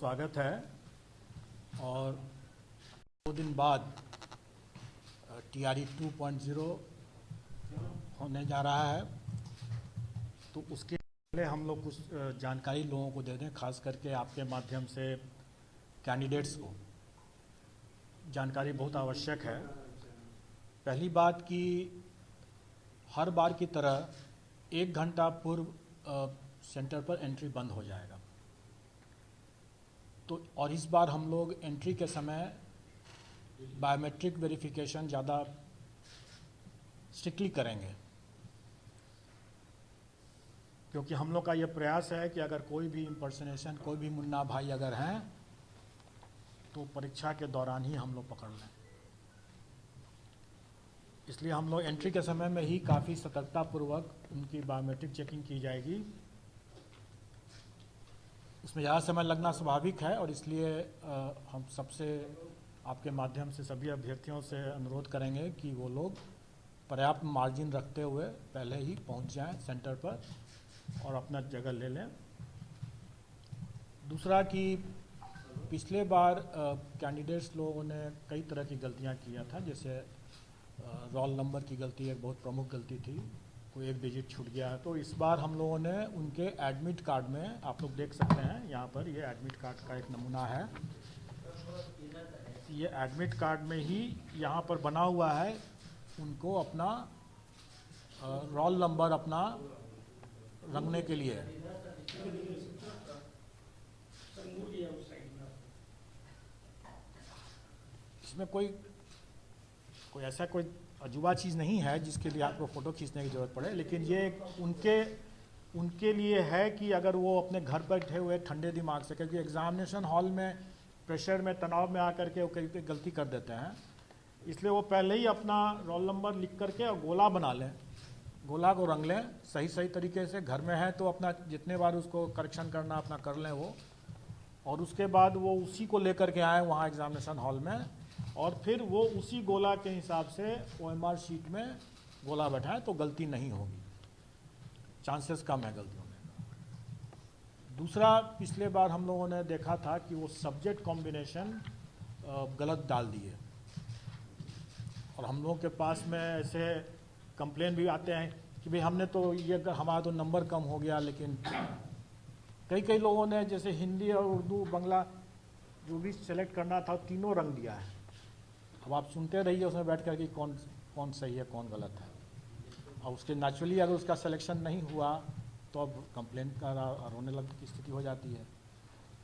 स्वागत है। और 2 दिन बाद TRE 2.0 होने जा रहा है, तो उसके पहले हम लोग कुछ जानकारी लोगों को दे दें, खास करके आपके माध्यम से कैंडिडेट्स को जानकारी बहुत आवश्यक है। पहली बात कि हर बार की तरह 1 घंटा पूर्व सेंटर पर एंट्री बंद हो जाएगा। तो और इस बार हम लोग एंट्री के समय बायोमेट्रिक वेरिफिकेशन ज़्यादा स्ट्रिक्टली करेंगे, क्योंकि हम लोग का ये प्रयास है कि अगर कोई भी इम्पर्सनेशन, कोई भी मुन्ना भाई अगर हैं तो परीक्षा के दौरान ही हम लोग पकड़ लें। इसलिए हम लोग एंट्री के समय में ही काफ़ी सतर्कतापूर्वक उनकी बायोमेट्रिक चेकिंग की जाएगी। उसमें ज़्यादा समय लगना स्वाभाविक है, और इसलिए हम सबसे आपके माध्यम से सभी अभ्यर्थियों से अनुरोध करेंगे कि वो लोग पर्याप्त मार्जिन रखते हुए पहले ही पहुंच जाएं सेंटर पर और अपना जगह ले लें। दूसरा कि पिछले बार कैंडिडेट्स लोगों ने कई तरह की गलतियां किया था, जैसे रोल नंबर की गलती एक बहुत प्रमुख गलती थी, कोई 1 डिजिट छूट गया है। तो इस बार हम लोगों ने उनके एडमिट कार्ड में, आप लोग देख सकते हैं यहाँ पर, ये एडमिट कार्ड का एक नमूना है। ये एडमिट कार्ड में ही यहाँ पर बना हुआ है, उनको अपना रोल नंबर अपना रंगने के लिए। इसमें कोई ऐसा कोई अजूबा चीज़ नहीं है जिसके लिए आपको फ़ोटो खींचने की ज़रूरत पड़े, लेकिन ये उनके लिए है कि अगर वो अपने घर पर बैठे हुए ठंडे दिमाग से, क्योंकि एग्जामिनेशन हॉल में प्रेशर में, तनाव में आकर के वो कई गलती कर देते हैं, इसलिए वो पहले ही अपना रोल नंबर लिख करके और गोला बना लें, गोला को रंग लें सही तरीके से। घर में है तो अपना जितने बार उसको करेक्शन करना अपना कर लें वो, और उसके बाद वो उसी को लेकर के आए वहाँ एग्जामिनेशन हॉल में, और फिर वो उसी गोला के हिसाब से OMR शीट में गोला बैठाएं, तो गलती नहीं होगी, चांसेस कम है गलती होने का। दूसरा, पिछले बार हम लोगों ने देखा था कि वो सब्जेक्ट कॉम्बिनेशन गलत डाल दिए, और हम लोगों के पास में ऐसे कंप्लेन भी आते हैं कि भाई हमने तो ये, हमारा तो नंबर कम हो गया, लेकिन कई लोगों ने जैसे हिंदी और उर्दू बांग्ला जो भी सेलेक्ट करना था तीनों रंग दिया है। अब आप सुनते रहिए उसमें बैठ कर कि कौन सही है कौन गलत है, और उसके नेचुरली अगर उसका सिलेक्शन नहीं हुआ तो अब कंप्लेन का रोने लगने की स्थिति हो जाती है।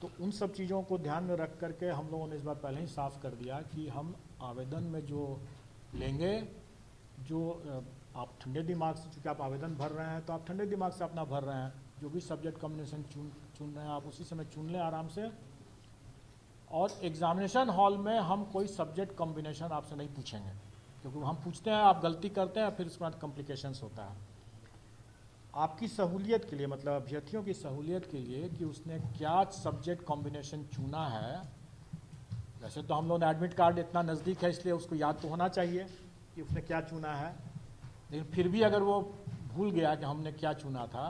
तो उन सब चीज़ों को ध्यान में रख करके हम लोगों ने इस बार पहले ही साफ कर दिया कि हम आवेदन में जो लेंगे, जो आप ठंडे दिमाग से, चूँकि आप आवेदन भर रहे हैं तो आप ठंडे दिमाग से अपना भर रहे हैं, जो भी सब्जेक्ट कॉम्बिनेशन चुन रहे हैं आप उसी समय चुन लें आराम से। और एग्जामिनेशन हॉल में हम कोई सब्जेक्ट कॉम्बिनेशन आपसे नहीं पूछेंगे, क्योंकि हम पूछते हैं आप गलती करते हैं, फिर उसके बाद कॉम्प्लिकेशंस होता है। आपकी सहूलियत के लिए, मतलब अभ्यर्थियों की सहूलियत के लिए कि उसने क्या सब्जेक्ट कॉम्बिनेशन चुना है। वैसे तो हम लोग एडमिट कार्ड इतना नज़दीक है, इसलिए उसको याद तो होना चाहिए कि उसने क्या चुना है, लेकिन फिर भी अगर वो भूल गया कि हमने क्या चुना था,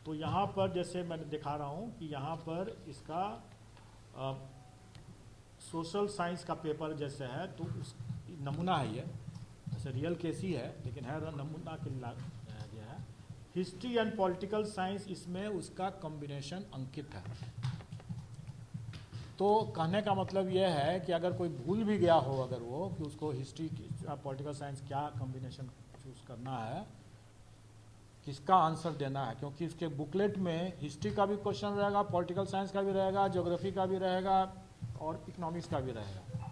तो यहाँ पर जैसे मैं दिखा रहा हूँ कि यहाँ पर इसका सोशल साइंस का पेपर जैसे है, तो उस नमूना है ये, जैसे रियल केस ही है लेकिन है नमूना के लिए गया है। हिस्ट्री एंड पॉलिटिकल साइंस, इसमें उसका कॉम्बिनेशन अंकित है। तो कहने का मतलब ये है कि अगर कोई भूल भी गया हो, अगर वो कि उसको हिस्ट्री पॉलिटिकल साइंस क्या कॉम्बिनेशन चूज़ करना है, किसका आंसर देना है, क्योंकि इसके बुकलेट में हिस्ट्री का भी क्वेश्चन रहेगा, पॉलिटिकल साइंस का भी रहेगा, ज्योग्राफी का भी रहेगा और इकोनॉमिक्स का भी रहेगा,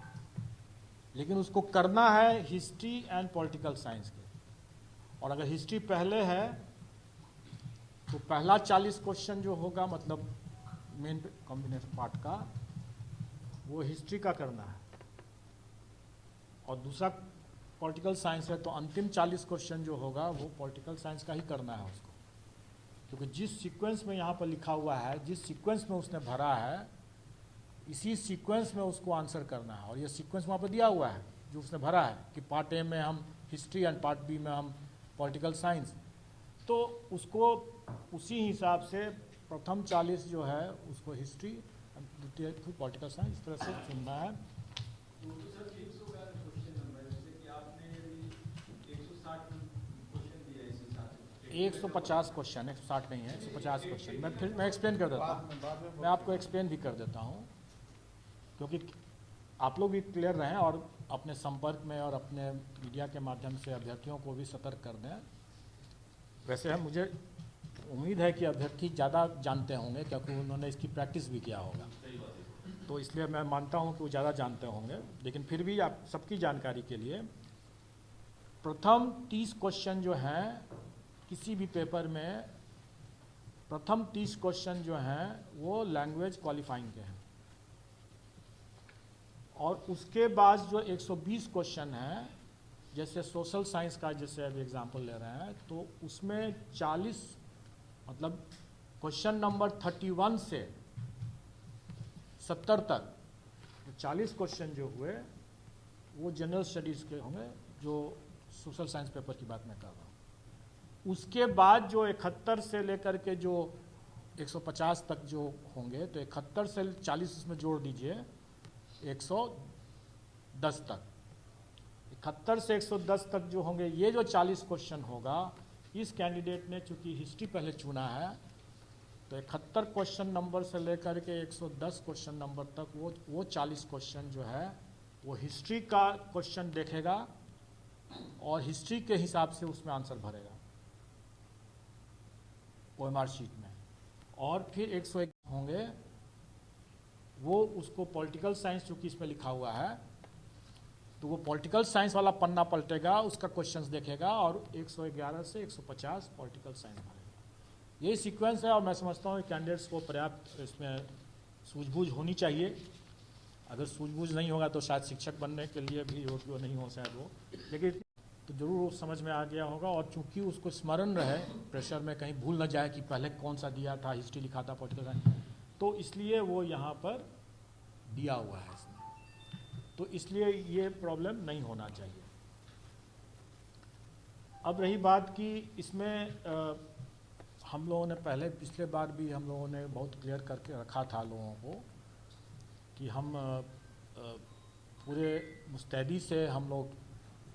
लेकिन उसको करना है हिस्ट्री एंड पॉलिटिकल साइंस के। और अगर हिस्ट्री पहले है तो पहला 40 क्वेश्चन जो होगा, मतलब मेन कॉम्बिनेशन पार्ट का, वो हिस्ट्री का करना है, और दूसरा पॉलिटिकल साइंस है तो अंतिम 40 क्वेश्चन जो होगा वो पॉलिटिकल साइंस का ही करना है उसको, क्योंकि जिस सीक्वेंस में यहाँ पर लिखा हुआ है, जिस सीक्वेंस में उसने भरा है, इसी सीक्वेंस में उसको आंसर करना है। और ये सीक्वेंस वहाँ पर दिया हुआ है जो उसने भरा है कि पार्ट ए में हम हिस्ट्री एंड पार्ट बी में हम पॉलिटिकल साइंस, तो उसको उसी हिसाब से प्रथम 40 जो है उसको हिस्ट्री, पॉलिटिकल साइंस, इस तरह से चुनना है। तो सर 100 का क्वेश्चन नंबर है, जैसे कि आपने अभी 160 क्वेश्चन दिया है इस हिसाब से 150 क्वेश्चन, 160 नहीं है, 150 क्वेश्चन। मैं एक्सप्लेन कर देता हूँ, मैं आपको एक्सप्लेन भी कर देता हूँ, क्योंकि आप लोग भी क्लियर रहें और अपने संपर्क में और अपने मीडिया के माध्यम से अभ्यर्थियों को भी सतर्क कर दें। वैसे है, मुझे उम्मीद है कि अभ्यर्थी ज़्यादा जानते होंगे, क्योंकि उन्होंने इसकी प्रैक्टिस भी किया होगा, तो इसलिए मैं मानता हूं कि वो ज़्यादा जानते होंगे। लेकिन फिर भी आप सबकी जानकारी के लिए, प्रथम 30 क्वेश्चन जो हैं किसी भी पेपर में, प्रथम 30 क्वेश्चन जो हैं वो लैंग्वेज क्वालिफाइंग के हैं, और उसके बाद जो 120 क्वेश्चन हैं, जैसे सोशल साइंस का जैसे अभी एग्जांपल ले रहे हैं, तो उसमें 40 मतलब क्वेश्चन नंबर 31 से 70 तक 40 क्वेश्चन जो हुए वो जनरल स्टडीज़ के होंगे, जो सोशल साइंस पेपर की बात मैं कर रहा हूँ। उसके बाद जो 71 से लेकर के जो 150 तक जो होंगे, तो 71 से 40 इसमें जोड़ दीजिए 110 तक, 71 से 110 तक जो होंगे, ये जो 40 क्वेश्चन होगा, इस कैंडिडेट ने चूंकि हिस्ट्री पहले चुना है, तो 71 क्वेश्चन नंबर से लेकर के 110 क्वेश्चन नंबर तक वो 40 क्वेश्चन जो है वो हिस्ट्री का क्वेश्चन देखेगा और हिस्ट्री के हिसाब से उसमें आंसर भरेगा OMR शीट में। और फिर 101 होंगे, वो उसको पॉलिटिकल साइंस चूँकि इसमें लिखा हुआ है, तो वो पॉलिटिकल साइंस वाला पन्ना पलटेगा, उसका क्वेश्चंस देखेगा, और 111 से 150 पॉलिटिकल साइंस भरेगा। यही सीक्वेंस है, और मैं समझता हूँ कैंडिडेट्स को पर्याप्त इसमें सूझबूझ होनी चाहिए। अगर सूझबूझ नहीं होगा तो शायद शिक्षक बनने के लिए भी योग्य नहीं हो शायद वो, लेकिन तो ज़रूर समझ में आ गया होगा। और चूंकि उसको स्मरण रहे, प्रेशर में कहीं भूल न जाए कि पहले कौन सा दिया था, हिस्ट्री लिखा था, पॉलिटिकल साइंस, तो इसलिए वो यहाँ पर दिया हुआ है इसमें, तो इसलिए ये प्रॉब्लम नहीं होना चाहिए। अब रही बात कि इसमें हम लोगों ने पहले पिछले बार भी हम लोगों ने बहुत क्लियर करके रखा था लोगों को कि हम पूरे मुस्तैदी से हम लोग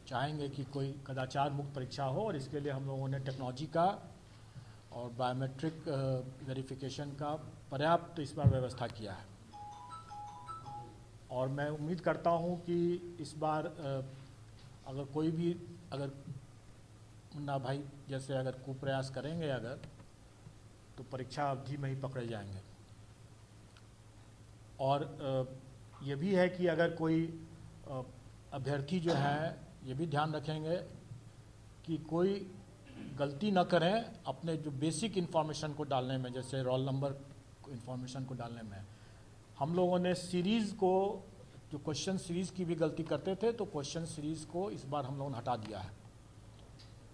चाहेंगे कि कोई कदाचार मुक्त परीक्षा हो, और इसके लिए हम लोगों ने टेक्नोलॉजी का और बायोमेट्रिक वेरिफिकेशन का पर्याप्त इस बार व्यवस्था किया है। और मैं उम्मीद करता हूं कि इस बार अगर कोई भी, अगर मुन्ना भाई जैसे अगर कुप्रयास करेंगे अगर, तो परीक्षा अवधि में ही पकड़े जाएंगे। और ये भी है कि अगर कोई अभ्यर्थी जो है, ये भी ध्यान रखेंगे कि कोई गलती न करें अपने जो बेसिक इन्फॉर्मेशन को डालने में, जैसे रोल नंबर इन्फॉर्मेशन को डालने में। हम लोगों ने सीरीज़ को, जो क्वेश्चन सीरीज़ की भी गलती करते थे, तो क्वेश्चन सीरीज़ को इस बार हम लोगों ने हटा दिया है।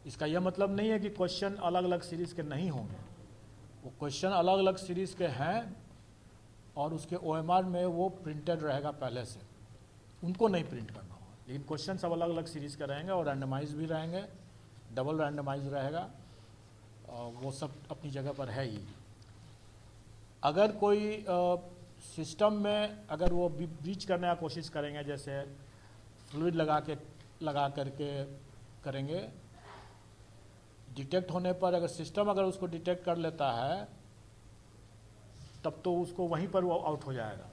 इसका यह मतलब नहीं है कि क्वेश्चन अलग अलग सीरीज़ के नहीं होंगे, वो क्वेश्चन अलग अलग सीरीज़ के हैं, और उसके OMR में वो प्रिंटेड रहेगा पहले से, उनको नहीं प्रिंट करना होगा। लेकिन क्वेश्चन सब अलग अलग सीरीज़ के रहेंगे, और रैंडमाइज भी रहेंगे, डबल रैंडमाइज रहेगा, और वो सब अपनी जगह पर है ही। अगर कोई सिस्टम में अगर वो ब्रीच करने का कोशिश करेंगे, जैसे फ्लूइड लगा करके करेंगे, डिटेक्ट होने पर अगर सिस्टम अगर उसको डिटेक्ट कर लेता है, तब तो उसको वहीं पर वो आउट हो जाएगा।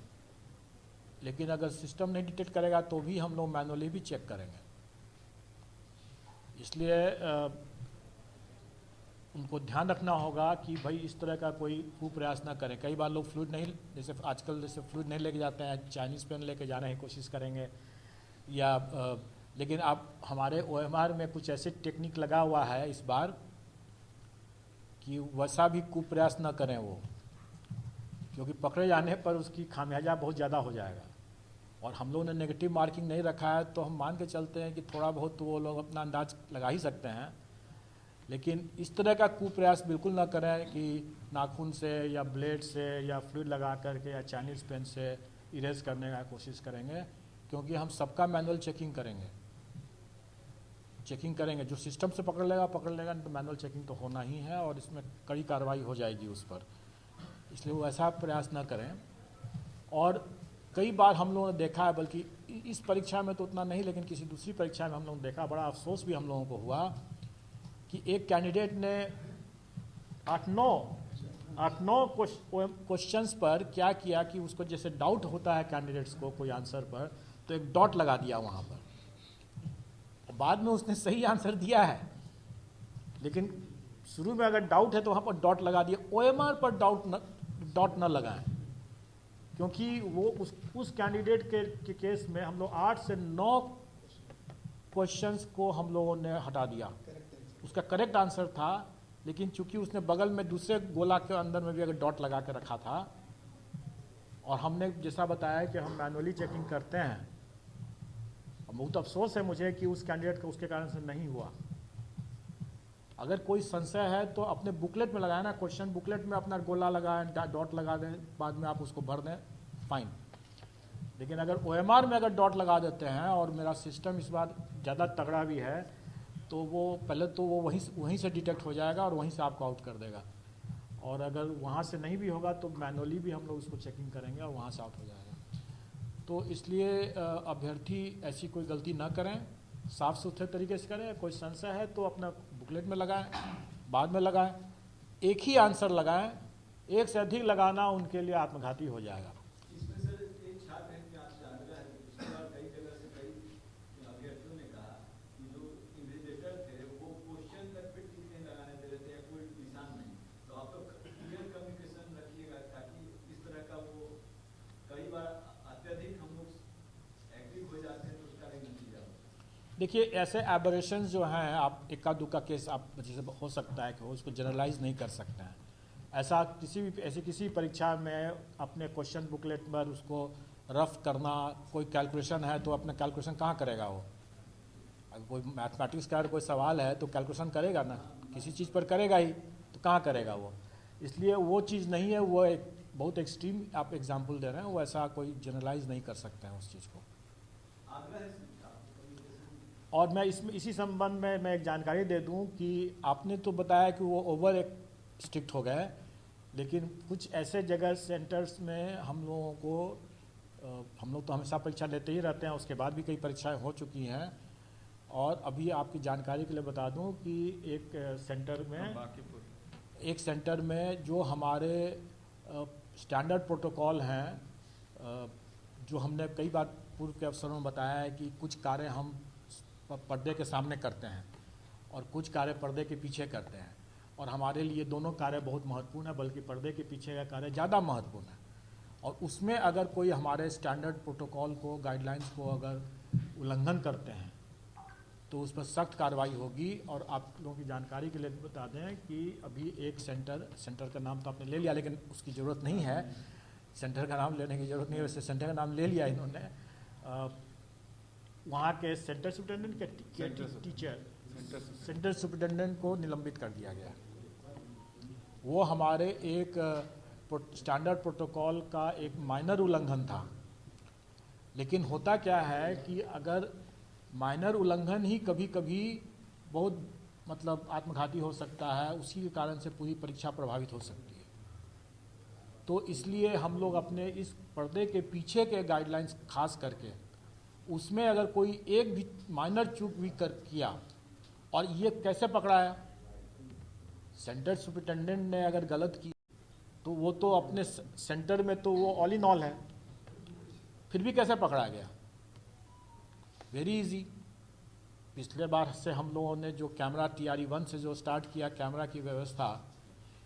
लेकिन अगर सिस्टम नहीं डिटेक्ट करेगा तो भी हम लोग मैनुअली भी चेक करेंगे। इसलिए उनको ध्यान रखना होगा कि भाई इस तरह का कोई कुप्रयास ना करें। कई बार लोग फ्लूइड नहीं, जैसे आजकल जैसे फ्लूइड नहीं लेके जाते हैं, चाइनीज़ पेन लेके जाने की कोशिश करेंगे, या लेकिन आप हमारे OMR में कुछ ऐसे टेक्निक लगा हुआ है इस बार कि वैसा भी कुप्रयास ना करें वो, क्योंकि पकड़े जाने पर उसकी खामियाजा बहुत ज़्यादा हो जाएगा। और हम लोगों ने नेगेटिव मार्किंग नहीं रखा है, तो हम मान के चलते हैं कि थोड़ा बहुत तो वो लोग अपना अंदाज लगा ही सकते हैं। लेकिन इस तरह का कुप्रयास बिल्कुल ना करें कि नाखून से या ब्लेड से या फ्लूइड लगा करके या चाइनीज़ पेन से इरेज करने का कोशिश करेंगे, क्योंकि हम सबका मैनुअल चेकिंग करेंगे। जो सिस्टम से पकड़ लेगा, नहीं तो मैनुअल चेकिंग तो होना ही है, और इसमें कड़ी कार्रवाई हो जाएगी उस पर। इसलिए वो ऐसा प्रयास ना करें। और कई बार हम लोगों ने देखा है, बल्कि इस परीक्षा में तो उतना नहीं, लेकिन किसी दूसरी परीक्षा में हम लोगों ने देखा, बड़ा अफसोस भी हम लोगों को हुआ कि एक कैंडिडेट ने 8-9 क्वेश्चंस पर क्या किया कि उसको जैसे डाउट होता है कैंडिडेट्स को कोई आंसर पर, तो एक डॉट लगा दिया वहाँ पर। और बाद में उसने सही आंसर दिया है, लेकिन शुरू में अगर डाउट है तो वहाँ पर डॉट लगा दिया। OMR पर डॉट न लगाएं, क्योंकि वो उस कैंडिडेट के केस में हम लोग 8 से 9 क्वेश्चंस को हम लोगों ने हटा दिया। उसका करेक्ट आंसर था, लेकिन चूंकि उसने बगल में दूसरे गोला के अंदर में भी अगर डॉट लगा के रखा था, और हमने जैसा बताया कि हम मैनुअली चेकिंग करते हैं, बहुत अफसोस है मुझे कि उस कैंडिडेट का उसके कारण से नहीं हुआ। अगर कोई संशय है तो अपने बुकलेट में लगाए ना, क्वेश्चन बुकलेट में अपना गोला लगाएं, डॉट लगा दें, बाद में आप उसको भर दें, फाइन। लेकिन अगर OMR में अगर डॉट लगा देते हैं, और मेरा सिस्टम इस बार ज़्यादा तगड़ा भी है, तो वो पहले तो वो वहीं से डिटेक्ट हो जाएगा और वहीं से आपको आउट कर देगा। और अगर वहाँ से नहीं भी होगा तो मैनुअली भी हम लोग उसको चेकिंग करेंगे और वहाँ से आउट हो जाएगा। तो इसलिए अभ्यर्थी ऐसी कोई गलती ना करें, साफ़ सुथरे तरीके से करें। कोई संशय है तो अपना बुकलेट में लगाएं, बाद में लगाएं, एक ही आंसर लगाएं। एक से अधिक लगाना उनके लिए आत्मघाती हो जाएगा। इसमें सर एक छात्र हैं कि आपसे आग्रह है कि पिछली बार कई जगह से कई अभ्यर्थियों ने कहा कि जो इन्विजिलेटर थे वो क्वेश्चन तक पे टिक नहीं लगाने दे रहे थे या कोई निशान नहीं। तो आप लोग क्लियर कम्युनिकेशन रखिएगा, ताकि इस तरह का वो कई बार अत्यधिक हम लोग एक्टिव हो जाते हैं तो उसका भी नतीजा हो। देखिए, ऐसे एबरेशंस जो हैं, आप इक्का दुक्का केस आप जैसे हो सकता है कि उसको जनरलाइज नहीं कर सकते हैं। ऐसा किसी परीक्षा में अपने क्वेश्चन बुकलेट पर उसको रफ करना, कोई कैलकुलेशन है तो अपना कैलकुलेशन कहाँ करेगा वो? अगर कोई मैथमेटिक्स का कोई सवाल है तो कैलकुलेशन करेगा ना, किसी चीज़ पर करेगा ही, तो कहाँ करेगा वो? इसलिए वो चीज़ नहीं है, वो एक बहुत एक्सट्रीम आप एग्जाम्पल दे रहे हैं, वो ऐसा कोई जनरलाइज नहीं कर सकते हैं उस चीज़ को। और मैं इसी संबंध में मैं एक जानकारी दे दूं कि आपने तो बताया कि वो ओवर एक स्ट्रिक्ट हो गए, लेकिन कुछ ऐसे जगह सेंटर्स में हम लोग तो हमेशा परीक्षा लेते ही रहते हैं, उसके बाद भी कई परीक्षाएं हो चुकी हैं। और अभी आपकी जानकारी के लिए बता दूं कि एक सेंटर में जो हमारे स्टैंडर्ड प्रोटोकॉल हैं, जो हमने कई बार पूर्व के अवसरों में बताया है कि कुछ कार्य हम पर्दे के सामने करते हैं और कुछ कार्य पर्दे के पीछे करते हैं, और हमारे लिए दोनों कार्य बहुत महत्वपूर्ण है, बल्कि पर्दे के पीछे का कार्य ज़्यादा महत्वपूर्ण है। और उसमें अगर कोई हमारे स्टैंडर्ड प्रोटोकॉल को, गाइडलाइंस को अगर उल्लंघन करते हैं तो उस पर सख्त कार्रवाई होगी। और आप लोगों की जानकारी के लिए बता दें कि अभी एक सेंटर का नाम तो आपने ले लिया, लेकिन उसकी ज़रूरत नहीं है, सेंटर का नाम लेने की ज़रूरत नहीं है, वैसे सेंटर का नाम ले लिया इन्होंने। वहाँ के सेंटर सुपरिटेंडेंट के सेंटर सुपरिटेंडेंट को निलंबित कर दिया गया। वो हमारे एक स्टैंडर्ड प्रोटोकॉल का एक माइनर उल्लंघन था। लेकिन होता क्या है कि अगर माइनर उल्लंघन ही कभी कभी बहुत मतलब आत्मघाती हो सकता है, उसी के कारण से पूरी परीक्षा प्रभावित हो सकती है। तो इसलिए हम लोग अपने इस पर्दे के पीछे के गाइडलाइंस खास करके, उसमें अगर कोई एक भी माइनर चूक भी किया, और ये कैसे पकड़ा है, सेंटर सुपरिटेंडेंट ने अगर गलत की तो वो तो अपने सेंटर में तो वो ऑल इन ऑल है, फिर भी कैसे पकड़ा गया? Very easy. पिछले बार से हम लोगों ने जो कैमरा TRE 1 से जो स्टार्ट किया कैमरा की व्यवस्था,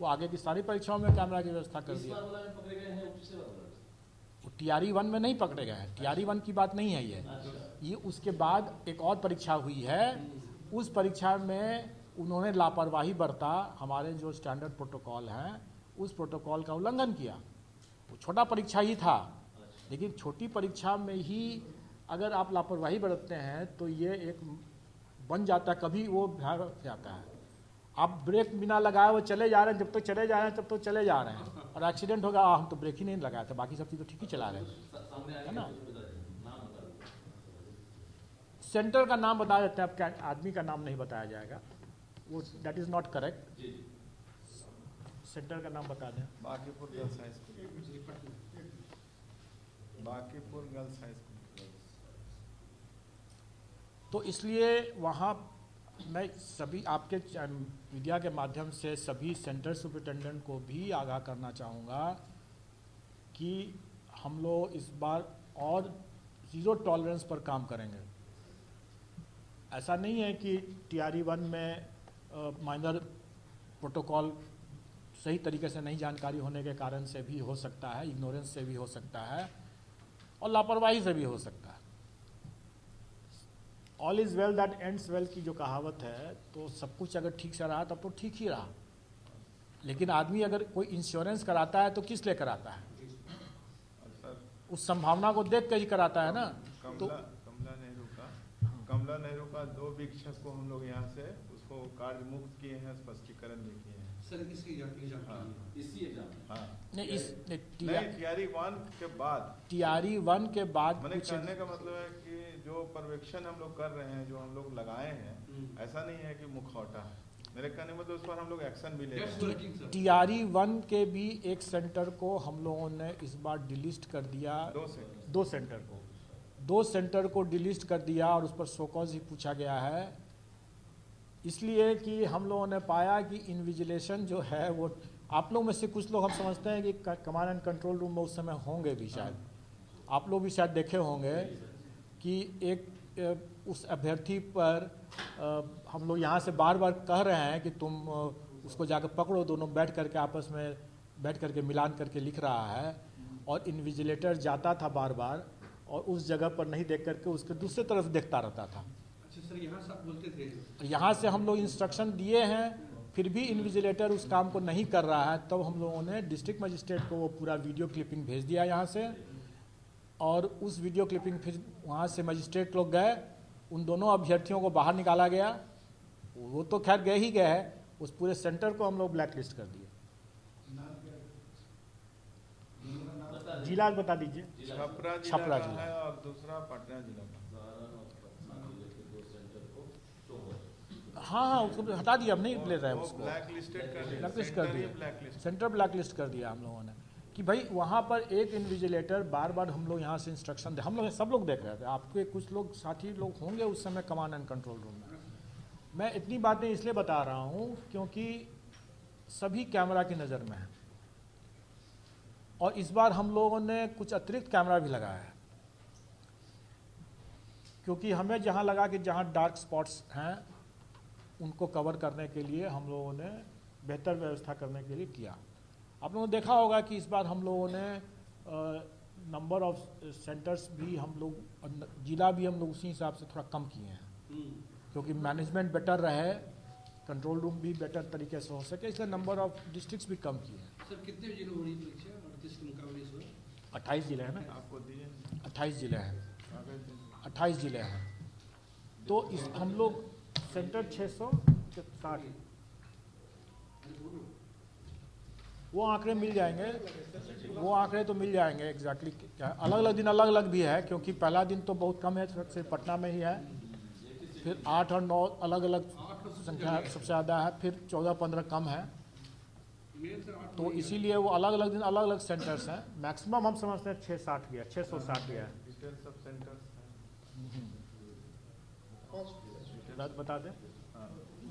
वो आगे की सारी परीक्षाओं में कैमरा की व्यवस्था कर दिया। TRE 1 में नहीं पकड़े गए हैं, TRE 1 की बात नहीं है ये उसके बाद एक और परीक्षा हुई है, उस परीक्षा में उन्होंने लापरवाही बरता, हमारे जो स्टैंडर्ड प्रोटोकॉल हैं उस प्रोटोकॉल का उल्लंघन किया। वो छोटा परीक्षा ही था, लेकिन छोटी परीक्षा में ही अगर आप लापरवाही बरतते हैं तो ये एक बन जाता है, कभी वो बाहर जाता है। आप ब्रेक बिना लगाए वो चले जा रहे हैं, जब तक चले जा रहे हैं तब तक चले जा रहे हैं, और एक्सीडेंट होगा, हम तो ब्रेक ही नहीं लगाए थे, बाकी सब चीज़ तो ठीक ही चला रहे हैं, है ना। सेंटर का नाम बता देते हैं, आपके आदमी का नाम नहीं बताया जाएगा, वो that is not correct. Centre का नाम बता दें। Bankipur girls high school. तो इसलिए वहाँ मैं सभी आपके मीडिया के माध्यम से सभी सेंटर सुपरिटेंडेंट को भी आगाह करना चाहूँगा कि हम लोग इस बार और ज़ीरो टॉलरेंस पर काम करेंगे। ऐसा नहीं है कि TRE 1 में माइनर प्रोटोकॉल सही तरीके से नहीं जानकारी होने के कारण से भी हो सकता है, इग्नोरेंस से भी हो सकता है और लापरवाही से भी हो सकता है। All is well that ends well की जो कहावत है, तो सब कुछ अगर ठीक से रहा तब तो ठीक ही रहा। लेकिन आदमी अगर कोई इंश्योरेंस कराता है तो किस लिए कराता है? उस संभावना को देख कर ही कराता है ना। कमला नेहरू का 2 वीक्षक को हम लोग यहाँ से उसको कार्य मुक्त किए हैं, स्पष्टीकरण भी किए हैं। सर किसकी एग्जाम? हाँ, इसी एग्जाम। हाँ नहीं, TRE 1 के बाद। TRE 1 के बाद मैंने कहने का मतलब है कि जो पर्यवेक्षण हम लोग कर रहे हैं, जो हम लोग लगाए हैं, ऐसा नहीं है कि मुखौटा है। मेरे कहने में तो उस पर हम लोग एक्शन भी ले रहे हैं। TRE 1 के भी एक सेंटर को हम लोगों ने इस बार डिलिस्ट कर दिया। 2 सेंटर को डिलिस्ट कर दिया और उस पर शोकॉज ही पूछा गया है, इसलिए कि हम लोगों ने पाया कि इन्विजिलेशन जो है वो, आप लोग में से कुछ लोग हम समझते हैं कि कमांड एंड कंट्रोल रूम में उस समय होंगे भी, शायद आप लोग भी शायद देखे होंगे कि एक उस अभ्यर्थी पर हम लोग यहाँ से बार बार कह रहे हैं कि तुम उसको जाकर पकड़ो, दोनों बैठ करके आपस में बैठ करके मिलान करके लिख रहा है, और इन्विजिलेटर जाता था बार बार और उस जगह पर नहीं देख करके उसके दूसरे तरफ देखता रहता था। अच्छा सर, यहाँ से आप बोलते थे? यहाँ से हम लोग इंस्ट्रक्शन दिए हैं, फिर भी इन्विजिलेटर उस काम को नहीं कर रहा है, तब हम लोगों ने डिस्ट्रिक्ट मजिस्ट्रेट को वो पूरा वीडियो क्लिपिंग भेज दिया यहाँ से, और उस वीडियो क्लिपिंग फिर वहाँ से मजिस्ट्रेट लोग गए, उन दोनों अभ्यर्थियों को बाहर निकाला गया। वो तो खैर गए ही गए हैं, उस पूरे सेंटर को हम लोग ब्लैक लिस्ट कर दिए। जिला बता दीजिए। छपरा जिला है और दूसरा पटना जिला का। हाँ, उसको हटा दिया, अब नहीं ले रहे हैं उसको, ब्लैक लिस्ट कर दिया, सेंटर ब्लैक लिस्ट कर दिया हम लोगों ने कि भाई वहाँ पर एक इन्विजिलेटर बार बार हम लोग यहाँ से इंस्ट्रक्शन दे, हम लोग सब लोग देख रहे थे, आपके कुछ लोग साथी लोग होंगे उस समय कमांड एंड कंट्रोल रूम में। मैं इतनी बातें इसलिए बता रहा हूँ क्योंकि सभी कैमरा की नज़र में है, और इस बार हम लोगों ने कुछ अतिरिक्त कैमरा भी लगाया है, क्योंकि हमें जहाँ लगा कि जहाँ डार्क स्पॉट्स हैं उनको कवर करने के लिए हम लोगों ने बेहतर व्यवस्था करने के लिए किया। आप लोगों ने देखा होगा कि इस बार हम लोगों ने नंबर ऑफ सेंटर्स भी हम लोग, जिला भी हम लोग उसी हिसाब से थोड़ा कम किए हैं, क्योंकि मैनेजमेंट बेटर रहे, कंट्रोल रूम भी बेटर तरीके से हो सके, इसलिए नंबर ऑफ डिस्ट्रिक्ट्स भी कम किए हैं। सर कितने जिलों हो रही परीक्षा? 38 के मुकाबले इस बार 28 जिले हैं ना, आपको दिए 28 जिले हैं, 28 जिले हैं। तो इस हम लोग सेंटर 660, वो आंकड़े मिल जाएंगे, वो आंकड़े तो मिल जाएंगे एग्जैक्टली क्या, अलग अलग दिन अलग अलग भी है, क्योंकि पहला दिन तो बहुत कम है, सिर्फ पटना में ही है, फिर 8 और 9 अलग अलग संख्या सबसे ज़्यादा है, फिर 14-15 कम है, तो इसीलिए वो अलग अलग दिन अलग अलग सेंटर्स हैं। मैक्सिमम हम समझते हैं 660 गया, 660 गया। डिटेल सब सेंटर्स बता दें,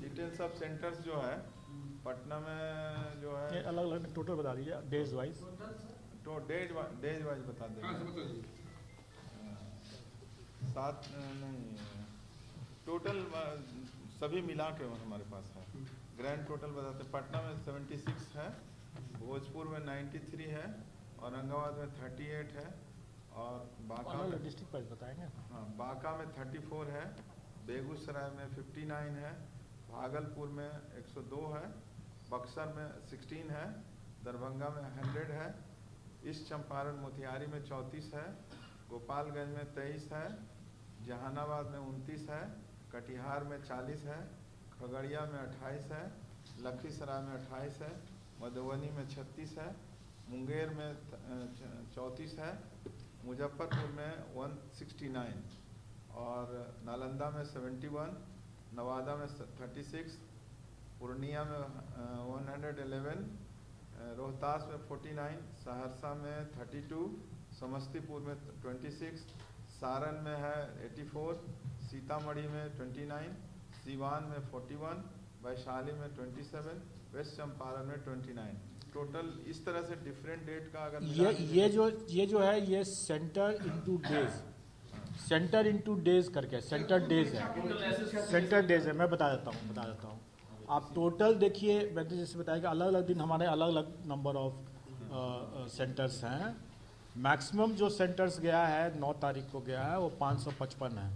डिटेल सब सेंटर्स जो है पटना में जो है, अलग अलग टोटल बता दीजिए डेज वाइज। तो डेज वाइज बता देंगे। 7 नहीं, टोटल सभी मिला के हमारे पास है, ग्रैंड टोटल बताते हैं। पटना में 76 है, भोजपुर में 93 है, औरंगाबाद में 38 है, और बांका में डिस्ट्रिक्ट वाइज बताएंगे। हाँ, बांका में 34 है, बेगूसराय में 59 है, भागलपुर में 102 है, बक्सर में 16 है, दरभंगा में 100 है, ईस्ट चंपारण मोतिहारी में 34 है, गोपालगंज में 23 है, जहानाबाद में 29 है, कटिहार में 40 है, खगड़िया में 28 है, लखीसराय में 28 है, मधुबनी में 36 है, मुंगेर में 34 है, मुजफ्फरपुर में 169, और नालंदा में 71, नवादा में 36, पूर्णिया में 111, रोहतास में 49, सहरसा में 32, समस्तीपुर में 26, सारण में है 84, सीतामढ़ी में 29, सीवान में 41, वैशाली में 27, वेस्ट चंपारण में 29। टोटल इस तरह से डिफरेंट डेट का अगर ये जो है ये centre into days, centre into days करके सेंटर डेज है, सेंटर डेज है। मैं बता देता हूँ। आप टोटल देखिए, मैंने जैसे बताया कि अलग अलग दिन हमारे अलग अलग नंबर ऑफ सेंटर्स हैं। मैक्सिमम जो सेंटर्स गया है 9 तारीख को गया है वो 555 है।